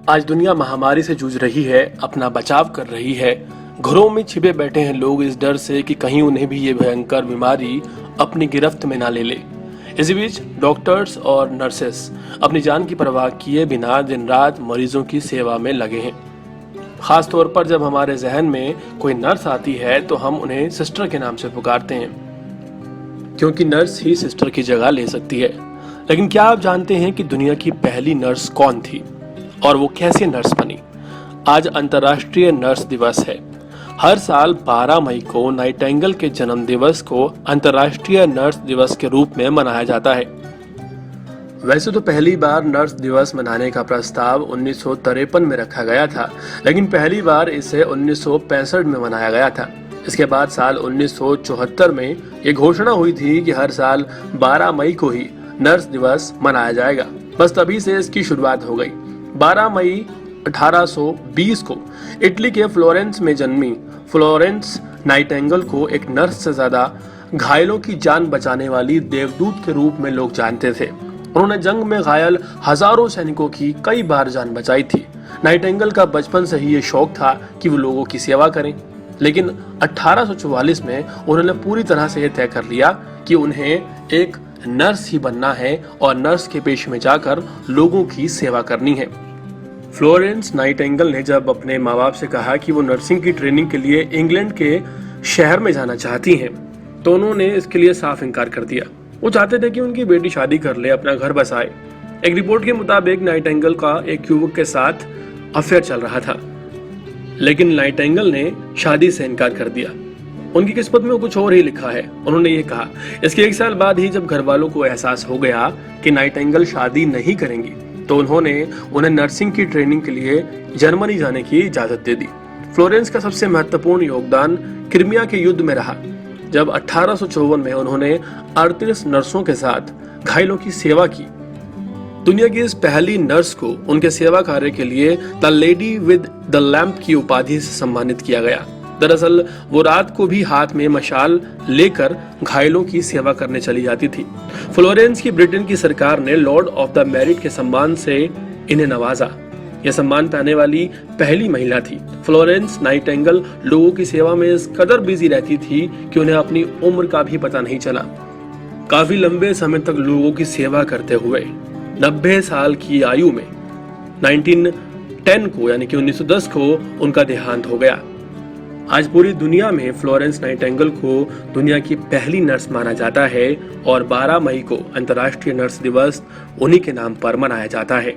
आज दुनिया महामारी से जूझ रही है, अपना बचाव कर रही है। घरों में छिपे बैठे हैं लोग इस डर से कि कहीं उन्हें भी ये भयंकर बीमारी अपनी गिरफ्त में ना ले ले। इसी बीच डॉक्टर्स और नर्सेस अपनी जान की परवाह किए बिना दिन रात मरीजों की सेवा में लगे हैं। खास तौर पर जब हमारे जहन में कोई नर्स आती है तो हम उन्हें सिस्टर के नाम से पुकारते हैं, क्योंकि नर्स ही सिस्टर की जगह ले सकती है। लेकिन क्या आप जानते हैं कि दुनिया की पहली नर्स कौन थी और वो कैसे नर्स बनी? आज अंतर्राष्ट्रीय नर्स दिवस है। हर साल 12 मई को नाइटिंगेल के जन्म दिवस को अंतर्राष्ट्रीय नर्स दिवस के रूप में मनाया जाता है। वैसे तो पहली बार नर्स दिवस मनाने का प्रस्ताव 1953 में रखा गया था, लेकिन पहली बार इसे 1965 में मनाया गया था। इसके बाद साल 1974 में ये घोषणा हुई थी कि हर साल 12 मई को ही नर्स दिवस मनाया जाएगा। बस तभी से इसकी शुरुआत हो गई। 12 मई 1820 को इटली के फ्लोरेंस में जन्मी फ्लोरेंस नाइटिंगेल को एक नर्स से ज्यादा घायलों की जान बचाने वाली देवदूत के रूप में लोग जानते थे। उन्होंने जंग में घायल हजारों सैनिकों की कई बार जान बचाई थी। नाइटिंगेल का बचपन से ही ये शौक था कि वो लोगों की सेवा करें, लेकिन 1844 में उन्होंने पूरी तरह से यह तय कर लिया कि उन्हें एक नर्स ही बनना है और नर्स के पेशे में जाकर लोगों की सेवा करनी है। फ्लोरेंस नाइटिंगेल ने जब अपने माँ बाप से कहा कि वो नर्सिंग की ट्रेनिंग के लिए इंग्लैंड के शहर में जाना चाहती हैं, तो उन्होंने इसके लिए साफ इनकार कर दिया। वो चाहते थे कि उनकी बेटी शादी कर ले, अपना घर बसाए। एक रिपोर्ट के मुताबिक नाइटिंगेल का एक युवक के साथ अफेयर चल रहा था, लेकिन नाइटिंगेल ने शादी से इनकार कर दिया। उनकी किस्मत में कुछ और ही लिखा है। उन्होंने ये कहा। इसके एक साल बाद ही जब घर वालों को एहसास हो गया कि नाइटिंगेल शादी नहीं करेंगी, तो उन्होंने उन्हें नर्सिंग की ट्रेनिंग के लिए जर्मनी जाने की इजाजत दे दी। फ्लोरेंस का सबसे महत्वपूर्ण योगदान क्रीमिया के युद्ध में रहा, जब 1854 में उन्होंने 38 नर्सों के साथ घायलों की सेवा की। दुनिया की इस पहली नर्स को उनके सेवा कार्य के लिए the lady with the lamp की उपाधि से सम्मानित किया गया। दरअसल वो रात को भी हाथ में मशाल लेकर घायलों की सेवा करने चली जाती थी। फ्लोरेंस की ब्रिटेन की सरकार ने लॉर्ड ऑफ द मेरिट के सम्मान से इन्हें नवाजा। यह सम्मान पाने वाली पहली महिला थी। फ्लोरेंस नाइटिंगेल लोगों की सेवा में इस कदर बिजी रहती थी कि उन्हें अपनी उम्र का भी पता नहीं चला। काफी लंबे समय तक लोगों की सेवा करते हुए 90 साल की आयु में 1910 को यानी कि 1910 को उनका देहांत हो गया। आज पूरी दुनिया में फ्लोरेंस नाइटिंगेल को दुनिया की पहली नर्स माना जाता है और 12 मई को अंतर्राष्ट्रीय नर्स दिवस उन्हीं के नाम पर मनाया जाता है।